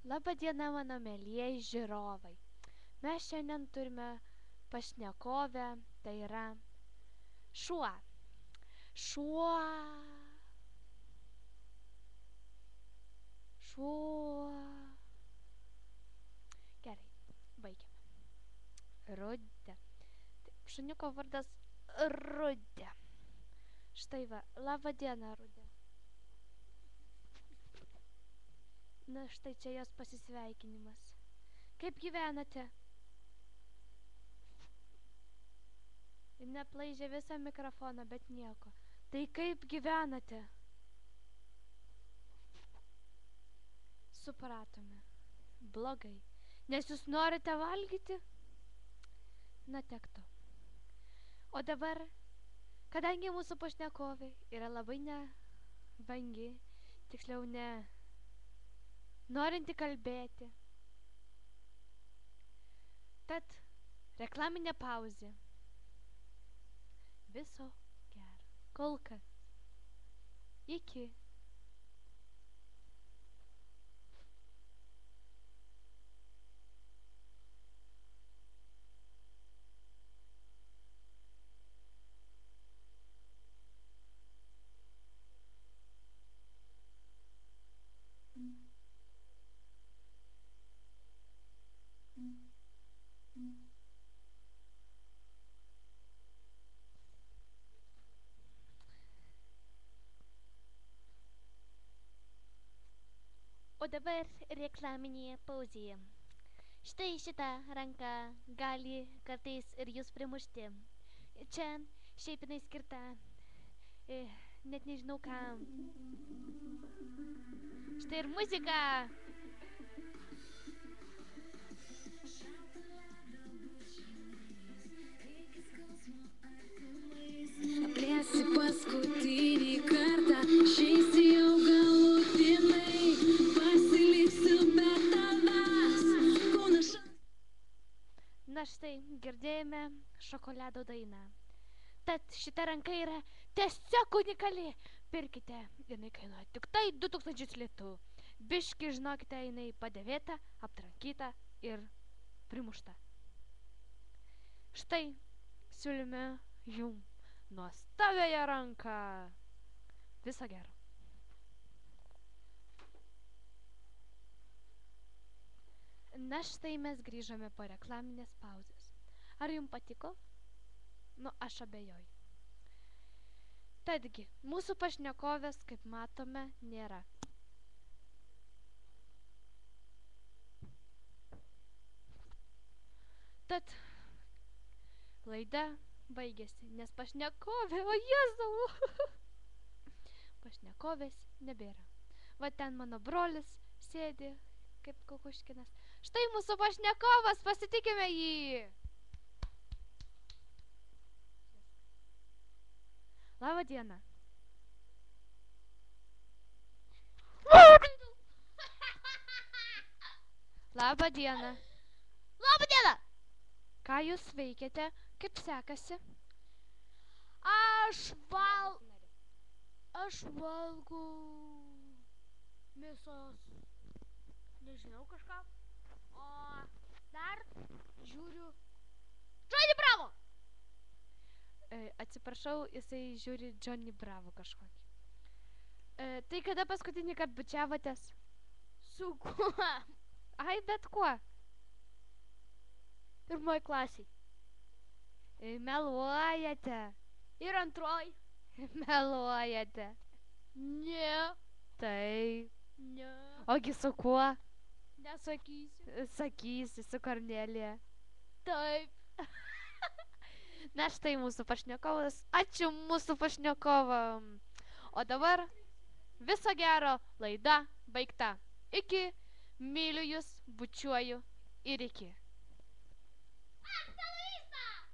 Labą dieną, mano mielieji žiūrovai. Mes šiandien turime pašnekovę, tai yra šuo. Šuo. Gerai, baigiame. Rudė. Taip, šuniuko vardas Rudė. Štai va, labą dieną, Rudė. Na, štai čia jos pasisveikinimas. Kaip gyvenate? Ir neplaižė visą mikrofoną, bet nieko. Tai kaip gyvenate? Supratome. Blogai. Nes jūs norite valgyti? Na, tekto. O dabar, kadangi mūsų pašnekovai yra labai nevangi, tiksliau norinti kalbėti, tad reklaminė pauzė. Viso gero. Kol kas. Iki. O dabar reklaminė pauzė. Štai šitą ranką gali kartais ir jūs primušti. Čia šiaip jinai skirta, net nežinau kam. Štai ir muzika. Plėsi paskutinį kartą, išeisi jau galutinai, pasiliksiu be tavęs, kūnas. Na štai, girdėjome šokolado dainą. Tad šita ranka yra tiesiog unikali. Pirkite, jinai kainuoja tik tai 2000 litų. Biški, žinokite, jinai padėvėta, aptrankyta ir primušta. Štai, siūlime jum nuostabiąją ranką. Viso gero. Na štai mes grįžome po reklaminės pauzės. Ar jums patiko? Nu, aš abejoju. Tadgi, mūsų pašnekovės, kaip matome, nėra. Tad laida baigėsi, nes pašnekovė, o Jėzau, pašnekovės nebėra. Va ten mano brolis sėdi kaip kukuškinas. Štai mūsų pašnekovas, pasitikime jį. Labą dieną. Labą dieną. Labą dieną! Ką jūs veikiate? Kaip sekasi? Aš valgau mėsos, nežinau kažką, o dar žiūriu Johnny Bravo! Atsiprašau, jisai žiūri Johnny Bravo kažkokį. Tai kada paskutinį kartą bučiavotės? Su kuo? Ai, bet kuo. Pirmoj klasiai. Meluojate. Ir antroj. Meluojate. Ne. Tai. Ne. Ogi su kuo? Nesakysiu. Sakysi, su Kornelija. Taip. Na štai mūsų pašnekovas. Ačiū mūsų pašnekovam. O dabar viso gero, laida baigta. Iki, myliu jūs, bučiuoju ir iki.